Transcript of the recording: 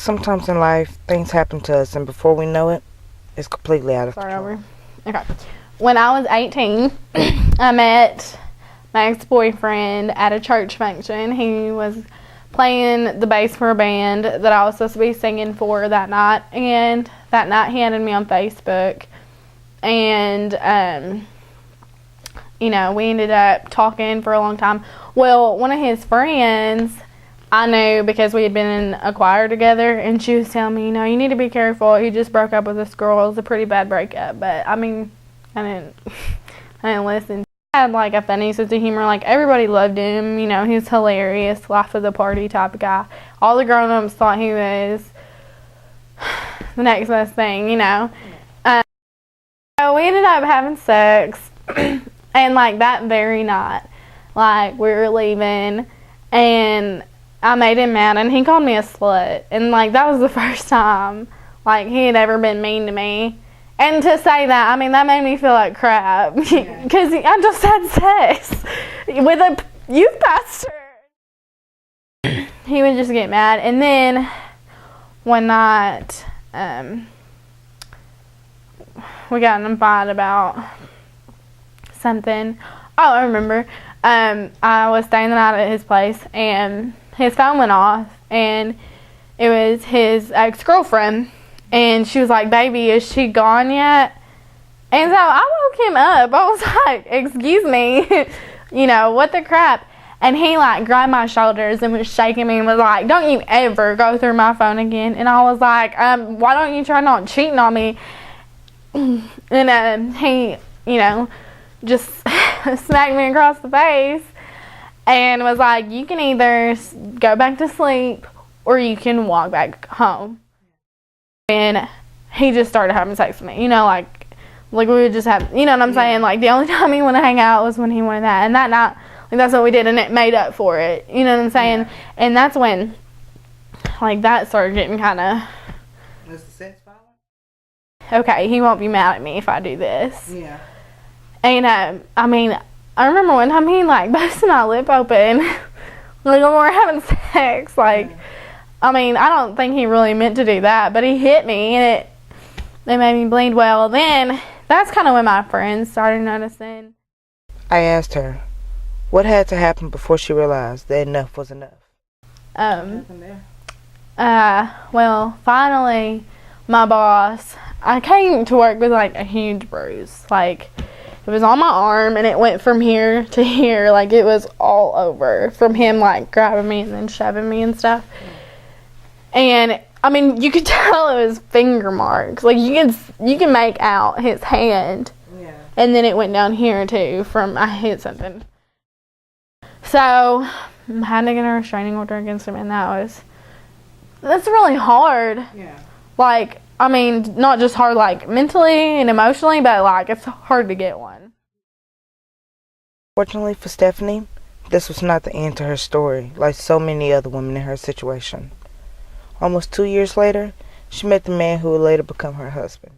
sometimes in life, things happen to us, and before we know it, it's completely out of control. Okay. When I was 18, I met my ex-boyfriend at a church function. He was playing the bass for a band that I was supposed to be singing for that night, and that night he added me on Facebook, and you know, we ended up talking for a long time. Well, one of his friends I knew because we had been in a choir together, and she was telling me, you know, you need to be careful. He just broke up with this girl. It was a pretty bad breakup, but I mean, I didn't listen. He had like a funny sense of humor. Like, everybody loved him. You know, he was hilarious, life of the party type of guy. All the grown-ups thought he was the next best thing, you know. So we ended up having sex, and like that very night, like we were leaving, and I made him mad, and he called me a slut, and like that was the first time like he had ever been mean to me. And to say that, I mean, that made me feel like crap, because I just had sex with a youth pastor. He would just get mad. And then one night, we got in a fight about something. Oh, I remember. I was staying the night at his place, and his phone went off, and it was his ex-girlfriend. And she was like, baby, is she gone yet? And so I woke him up. I was like, excuse me, you know, what the crap? And he like grabbed my shoulders and was shaking me and was like, don't you ever go through my phone again. And I was like, why don't you try not cheating on me? And he, you know, just smacked me across the face and was like, you can either go back to sleep or you can walk back home. And he just started having sex with me, you know, like we would just have, you know what I'm saying? Like, the only time he wanted to hang out was when he wanted that. And that night, like, that's what we did, and it made up for it, you know what I'm saying? Yeah. And that's when, like, that started getting kind of... Was the sex violent? Okay, he won't be mad at me if I do this. Yeah. And, I mean, I remember one time he, like, busted my lip open, like, when we were having sex, like... Yeah. I mean, I don't think he really meant to do that, but he hit me, and it made me bleed. Well, then, that's kind of when my friends started noticing. I asked her, what had to happen before she realized that enough was enough? Well, finally, my boss, I came to work with, like, a huge bruise. Like, it was on my arm, and it went from here to here. Like, it was all over from him, like, grabbing me and then shoving me and stuff. And I mean, you could tell it was finger marks. Like, you can make out his hand. Yeah. And then it went down here too from I hit something. So I had to get a restraining order against him, and that's really hard. Yeah. Like, I mean, not just hard like mentally and emotionally, but like it's hard to get one. Fortunately for Stephanie, this was not the end to her story, like so many other women in her situation. Almost 2 years later, she met the man who would later become her husband.